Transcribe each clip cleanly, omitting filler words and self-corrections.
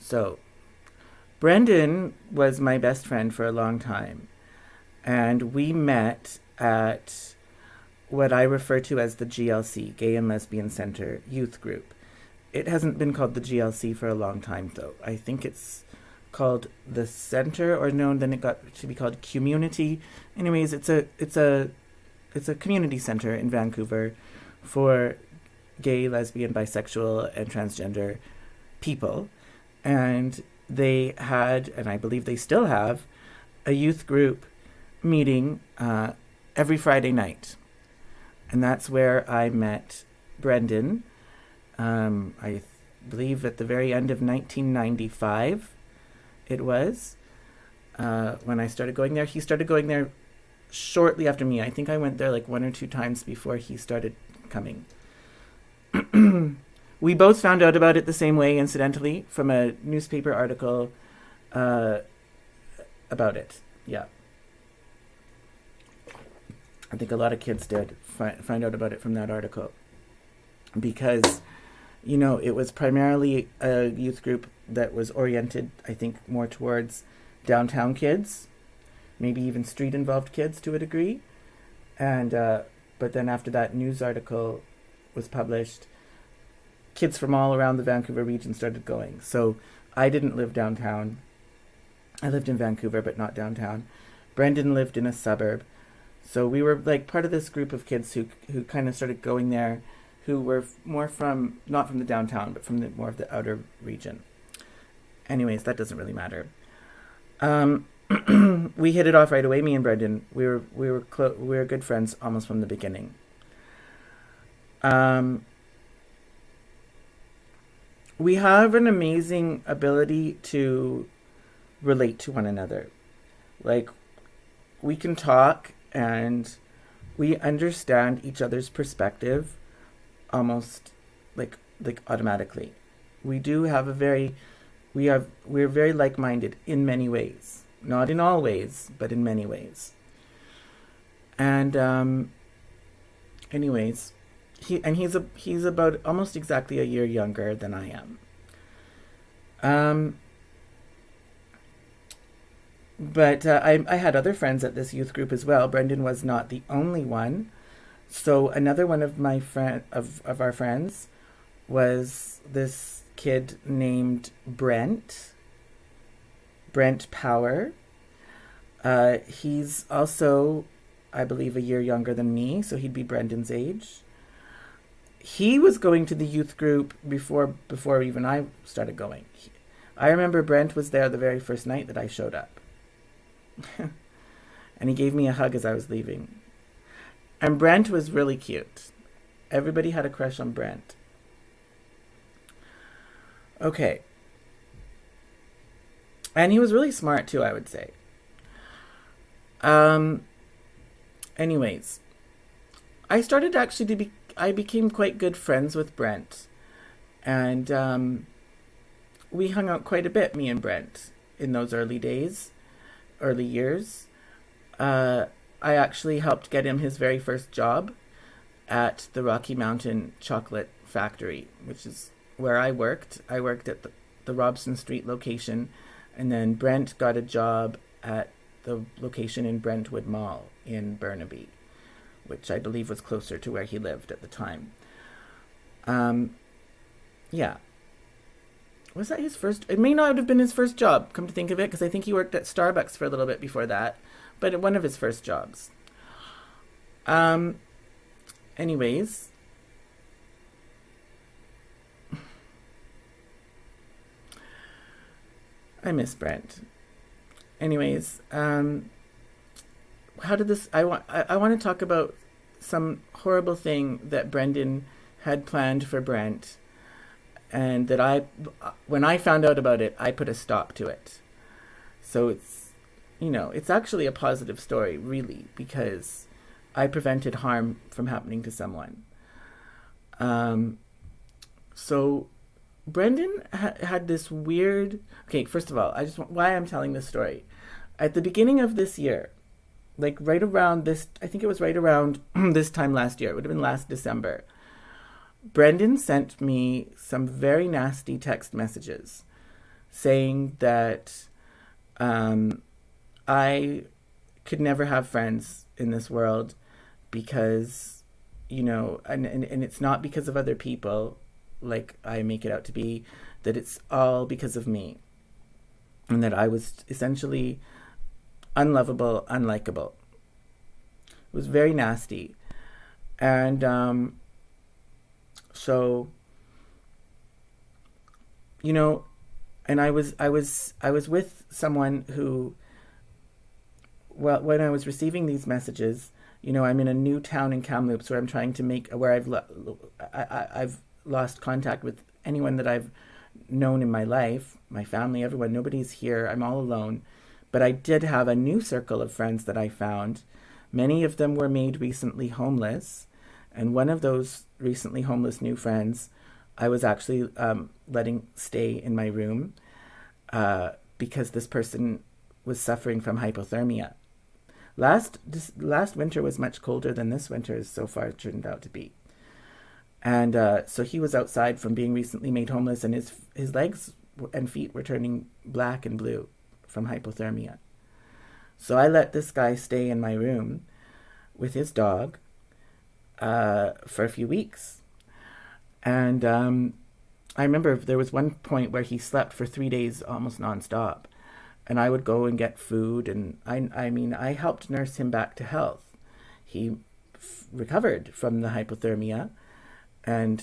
So, Brendan was my best friend for a long time, and we met at what I refer to as the GLC, Gay and Lesbian Center Youth Group. It hasn't been called the GLC for a long time, though. I think it's called the Center, or no, then it got to be called Community. Anyways, it's a community center in Vancouver for gay, lesbian, bisexual, and transgender people. And they had, and I believe they still have, a youth group meeting every Friday night. And that's where I met Brendan. I believe at the very end of 1995 it was when I started going there. He started going there shortly after me. I think I went there like one or two times before he started coming. We both found out about it the same way, incidentally, from a newspaper article about it. Yeah. I think a lot of kids did find out about it from that article. Because, it was primarily a youth group that was oriented, I think, more towards downtown kids, maybe even street-involved kids to a degree. And but then after that news article was published, kids from all around the Vancouver region started going. So I didn't live downtown. I lived in Vancouver, but not downtown. Brendan lived in a suburb. So we were like part of this group of kids who kind of started going there, who were more from, not from the downtown, but from more of the outer region. Anyways, that doesn't really matter. We hit it off right away, me and Brendan. We were good friends almost from the beginning. We have an amazing ability to relate to one another. Like, we can talk and we understand each other's perspective almost like automatically. We do have we're very like-minded in many ways. Not in all ways, but in many ways. And anyways, he's about almost exactly a year younger than I am. But I had other friends at this youth group as well. Brendan was not the only one. So another one of my of our friends was this kid named Brent Power. He's also, I believe, a year younger than me, so he'd be Brendan's age. He was going to the youth group before even I started going. I remember Brent was there the very first night that I showed up. And he gave me a hug as I was leaving. And Brent was really cute. Everybody had a crush on Brent. Okay. And he was really smart too, I would say. Anyways, I started actually I became quite good friends with Brent. And we hung out quite a bit, me and Brent, in those early years. I actually helped get him his very first job at the Rocky Mountain Chocolate Factory, which is where I worked. I worked at the Robson Street location, and then Brent got a job at the location in Brentwood Mall in Burnaby, which I believe was closer to where he lived at the time. Yeah. Was that his first? It may not have been his first job, come to think of it, because I think he worked at Starbucks for a little bit before that, but one of his first jobs. Anyways. I miss Brent. Anyways, how did this... I want to talk about some horrible thing that Brendan had planned for Brent, and that when I found out about it, I put a stop to it. So it's actually a positive story, really, because I prevented harm from happening to someone. So Brendan had this weird... Okay, first of all, why I'm telling this story. At the beginning of this year, like right around this, I think it was right around this time last year, it would have been last December, Brendan sent me some very nasty text messages saying that I could never have friends in this world because, and it's not because of other people, like I make it out to be, that it's all because of me. And that I was essentially unlovable, unlikable. It was very nasty. And so, and I was with someone who, well, when I was receiving these messages, I'm in a new town in Kamloops where I'm trying to where I've lost contact with anyone that I've known in my life, my family, everyone. Nobody's here. I'm all alone. But I did have a new circle of friends that I found. Many of them were made recently homeless. And one of those recently homeless new friends, I was actually letting stay in my room because this person was suffering from hypothermia. Last winter was much colder than this winter has so far turned out to be. And so he was outside from being recently made homeless, and his legs and feet were turning black and blue from hypothermia. So I let this guy stay in my room with his dog for a few weeks. And I remember there was one point where he slept for 3 days almost nonstop. And I would go and get food, and I helped nurse him back to health. He recovered from the hypothermia and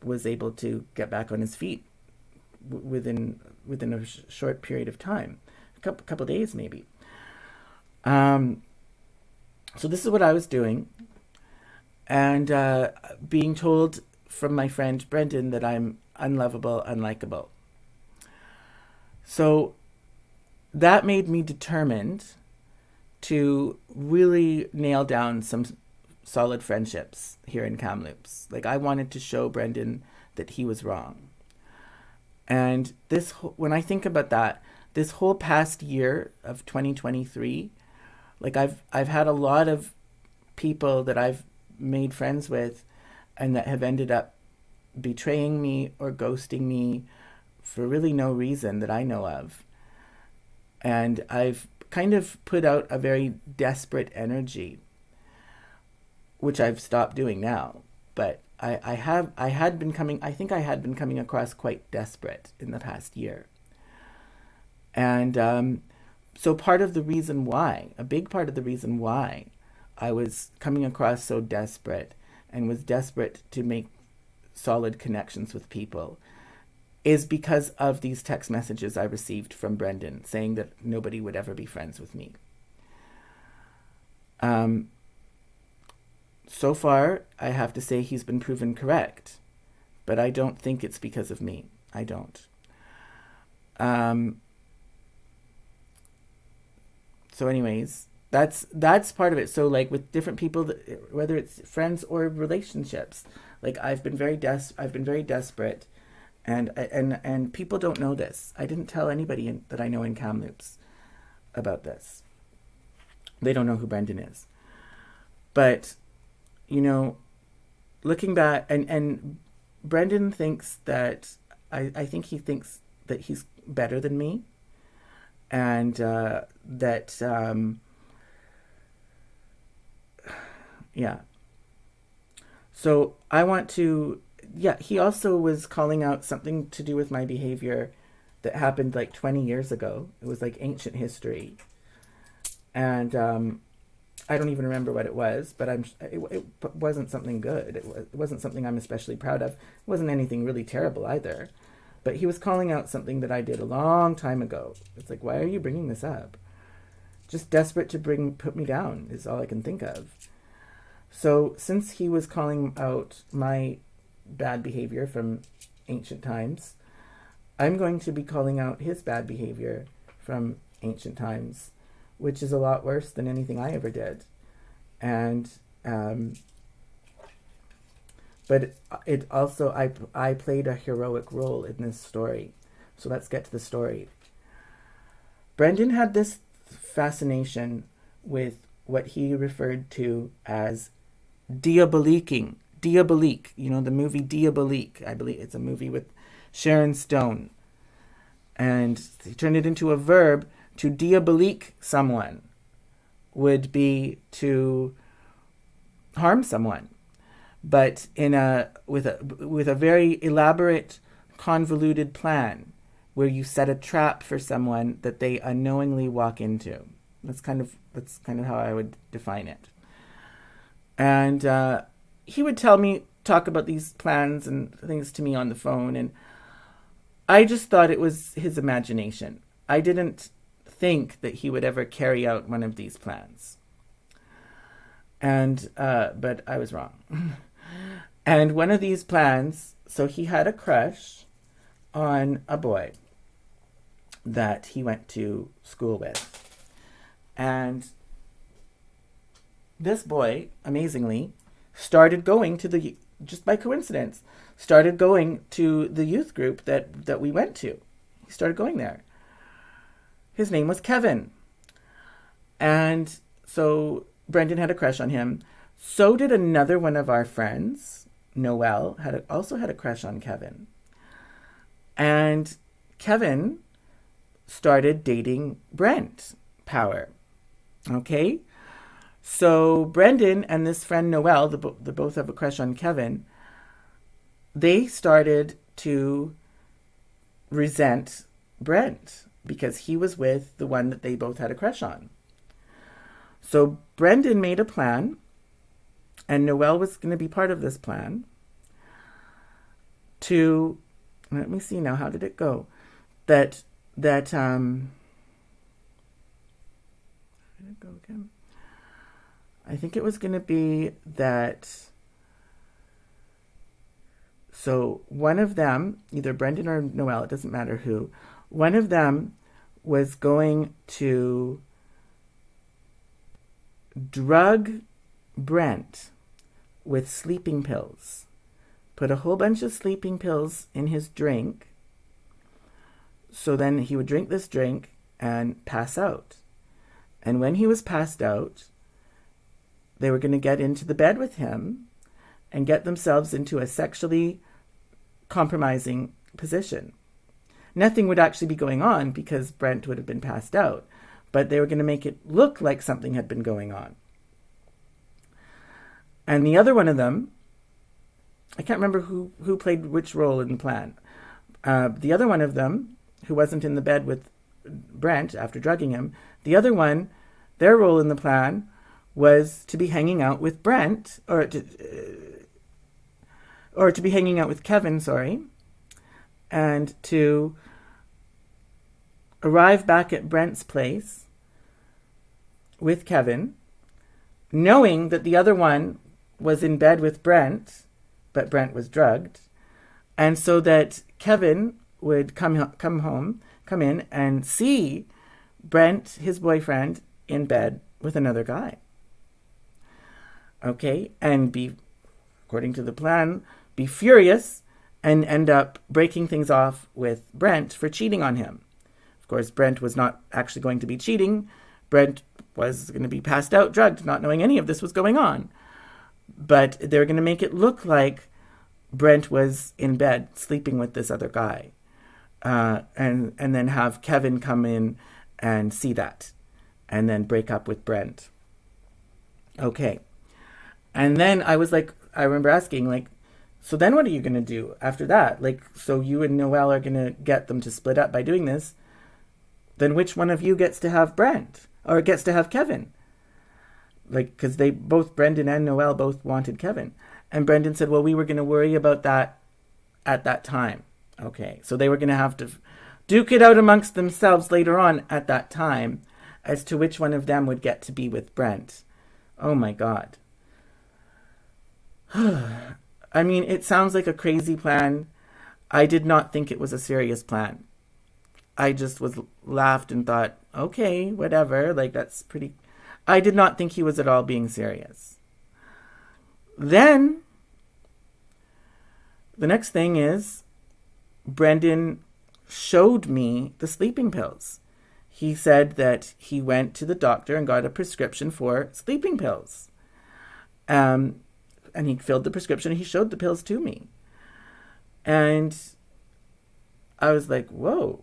was able to get back on his feet within a short period of time, a couple of days maybe. So this is what I was doing, and being told from my friend Brendan that I'm unlovable, unlikable. So that made me determined to really nail down some solid friendships here in Kamloops. Like, I wanted to show Brendan that he was wrong. And when I think about that, this whole past year of 2023, like I've had a lot of people that I've made friends with and that have ended up betraying me or ghosting me for really no reason that I know of. And I've kind of put out a very desperate energy, which I've stopped doing now. But I had been coming across quite desperate in the past year. And so a big part of the reason why I was coming across so desperate and was desperate to make solid connections with people is because of these text messages I received from Brendan saying that nobody would ever be friends with me. So far, I have to say he's been proven correct, but I don't think it's because of me. I don't. So anyways, that's part of it. So like with different people, whether it's friends or relationships, like I've been very desperate. And people don't know this. I didn't tell anybody that I know in Kamloops about this. They don't know who Brendan is. But, looking back, and Brendan thinks that, I think he thinks that he's better than me. And yeah. So I want to... Yeah, he also was calling out something to do with my behavior that happened like 20 years ago. It was like ancient history. And I don't even remember what it was, but it wasn't something good. It wasn't something I'm especially proud of. It wasn't anything really terrible either. But he was calling out something that I did a long time ago. It's like, why are you bringing this up? Just desperate to put me down is all I can think of. So since he was calling out my bad behavior from ancient times, I'm going to be calling out his bad behavior from ancient times, which is a lot worse than anything I ever did. And but it also, I played a heroic role in this story. So let's get to the story. Brendan had this fascination with what he referred to as diabolique, the movie Diabolique. I believe it's a movie with Sharon Stone. And he turned it into a verb. To diabolique someone would be to harm someone, but with a very elaborate, convoluted plan where you set a trap for someone that they unknowingly walk into. That's kind of how I would define it. And he would talk about these plans and things to me on the phone, and I just thought it was his imagination. I didn't think that he would ever carry out one of these plans. And but I was wrong. And one of these plans, so he had a crush on a boy that he went to school with. And this boy, amazingly, started going to just by coincidence, started going to the youth group that we went to. He started going there. His name was Kevin. And so Brendan had a crush on him. So did another one of our friends, Noelle, also had a crush on Kevin. And Kevin started dating Brent Power. Okay? So Brendan and this friend Noelle, the both have a crush on Kevin, they started to resent Brent because he was with the one that they both had a crush on. So Brendan made a plan, and Noelle was going to be part of this plan, to, let me see now, how did it go? How did it go again? I think it was going to be that, so one of them, either Brendan or Noelle, it doesn't matter who, one of them was going to drug Brent with sleeping pills, put a whole bunch of sleeping pills in his drink, so then he would drink this drink and pass out. And when he was passed out, they were going to get into the bed with him and get themselves into a sexually compromising position. Nothing would actually be going on because Brent would have been passed out, but they were going to make it look like something had been going on. And the other one of them, I can't remember who played which role in the plan. The other one of them, who wasn't in the bed with Brent after drugging him, the other one, their role in the plan was to be hanging out with Brent, or to be hanging out with Kevin, and to arrive back at Brent's place with Kevin, knowing that the other one was in bed with Brent, but Brent was drugged, and so that Kevin would come in and see Brent, his boyfriend, in bed with another guy. Okay, and be, according to the plan, be furious and end up breaking things off with Brent for cheating on him. Of course, Brent was not actually going to be cheating. Brent was going to be passed out, drugged, not knowing any of this was going on. But they're going to make it look like Brent was in bed sleeping with this other guy. And then have Kevin come in and see that. And then break up with Brent. Okay. And then I remember asking, so then what are you going to do after that? So you and Noelle are going to get them to split up by doing this. Then which one of you gets to have Brent? Or gets to have Kevin? Because Brendan and Noelle both wanted Kevin. And Brendan said, well, we were going to worry about that at that time. Okay, so they were going to have to duke it out amongst themselves later on at that time as to which one of them would get to be with Brent. Oh my God. I mean, it sounds like a crazy plan. I did not think it was a serious plan. I just laughed and thought, okay, whatever, that's pretty... I did not think he was at all being serious. Then, the next thing is, Brendan showed me the sleeping pills. He said that he went to the doctor and got a prescription for sleeping pills. And he filled the prescription and he showed the pills to me. And I was like, whoa,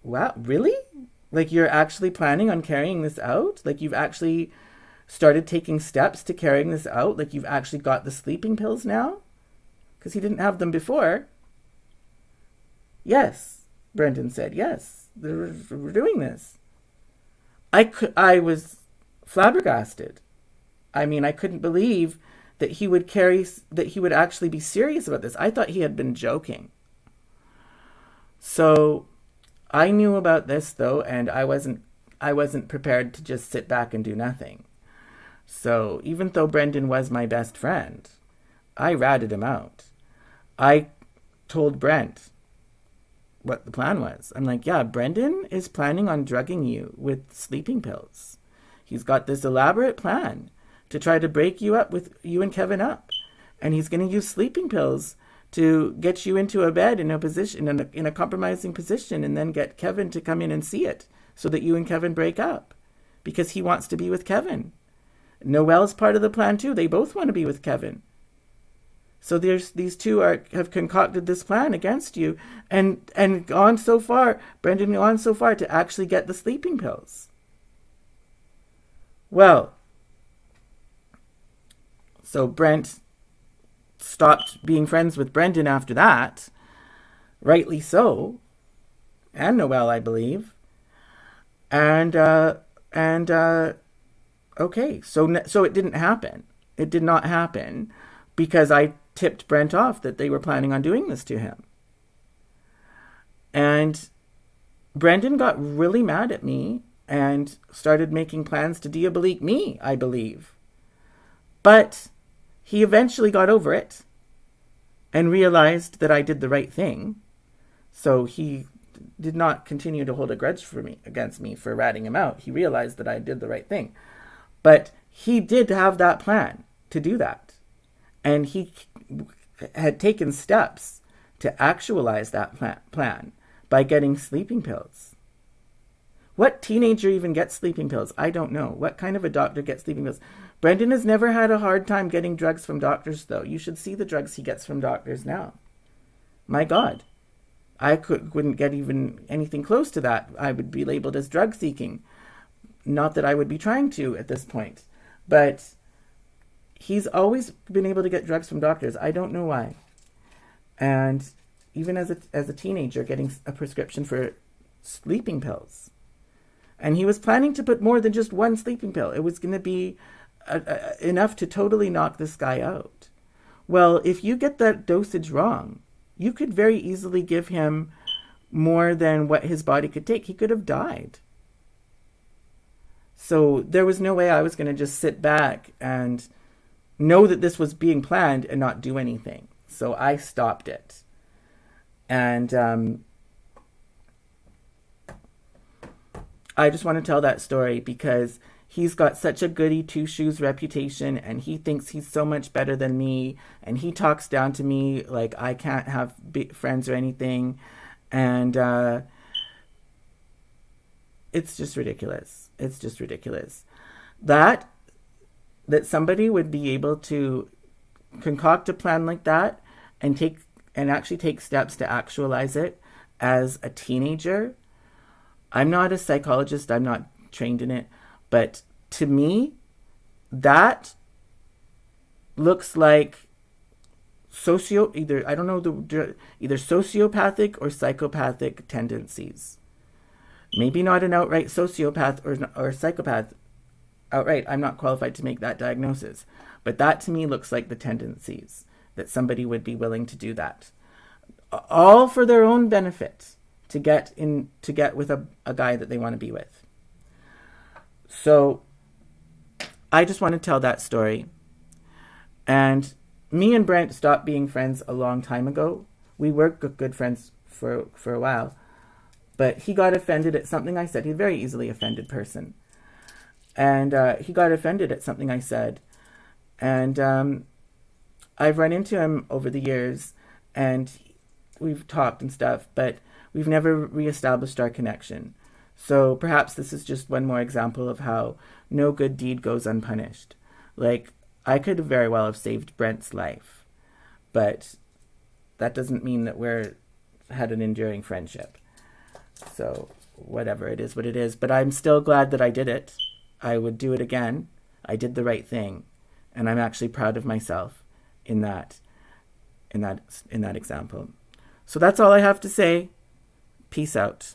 wow, really? Like, you're actually planning on carrying this out? Like, you've actually started taking steps to carrying this out? Like, you've actually got the sleeping pills now? Because he didn't have them before. Yes, Brendan said. Yes, we're doing this. I was flabbergasted. I mean, I couldn't believe that he would actually be serious about this. I thought he had been joking. So I knew about this though, and I wasn't prepared to just sit back and do nothing. So even though Brendan was my best friend, I ratted him out. I told Brent what the plan was. I'm like, yeah, Brendan is planning on drugging you with sleeping pills. He's got this elaborate plan to try to break you up with you and Kevin up. And he's going to use sleeping pills to get you into a bed in a position, in a compromising position, and then get Kevin to come in and see it so that you and Kevin break up because he wants to be with Kevin. Noelle's part of the plan too. They both want to be with Kevin. So these two have concocted this plan against you and gone so far, Brendan gone so far to actually get the sleeping pills. Well, so Brent stopped being friends with Brendan after that, rightly so, and Noelle, I believe. And okay, so it didn't happen. It did not happen because I tipped Brent off that they were planning on doing this to him. And Brendan got really mad at me and started making plans to diabolique me, I believe. But he eventually got over it and realized that I did the right thing. So he did not continue to hold a grudge against me for ratting him out. He realized that I did the right thing. But he did have that plan to do that. And he had taken steps to actualize that plan by getting sleeping pills. What teenager even gets sleeping pills? I don't know. What kind of a doctor gets sleeping pills? Brendan has never had a hard time getting drugs from doctors, though. You should see the drugs he gets from doctors now. My God. I wouldn't get even anything close to that. I would be labeled as drug seeking. Not that I would be trying to at this point. But he's always been able to get drugs from doctors. I don't know why. And even as a teenager, getting a prescription for sleeping pills. And he was planning to put more than just one sleeping pill. It was going to be enough to totally knock this guy out. Well, if you get that dosage wrong, you could very easily give him more than what his body could take. He could have died. So there was no way I was going to just sit back and know that this was being planned and not do anything. So I stopped it. And I just want to tell that story because he's got such a goody two-shoes reputation and he thinks he's so much better than me and he talks down to me like I can't have friends or anything. And it's just ridiculous. It's just ridiculous. That somebody would be able to concoct a plan like that and actually take steps to actualize it as a teenager. I'm not a psychologist. I'm not trained in it. But to me, that looks like either sociopathic or psychopathic tendencies. Maybe not an outright sociopath or psychopath. Outright, I'm not qualified to make that diagnosis. But that to me looks like the tendencies that somebody would be willing to do that. All for their own benefit. To get with a guy that they want to be with. So I just want to tell that story. And me and Brent stopped being friends a long time ago. We were good friends for a while. But he got offended at something I said. He's a very easily offended person. And he got offended at something I said. And I've run into him over the years. And we've talked and stuff. But we've never reestablished our connection. So perhaps this is just one more example of how no good deed goes unpunished. Like, I could very well have saved Brent's life, but that doesn't mean that we're had an enduring friendship. So whatever, it is what it is. But I'm still glad that I did it. I would do it again. I did the right thing, and I'm actually proud of myself in that in that example. So that's all I have to say. Peace out.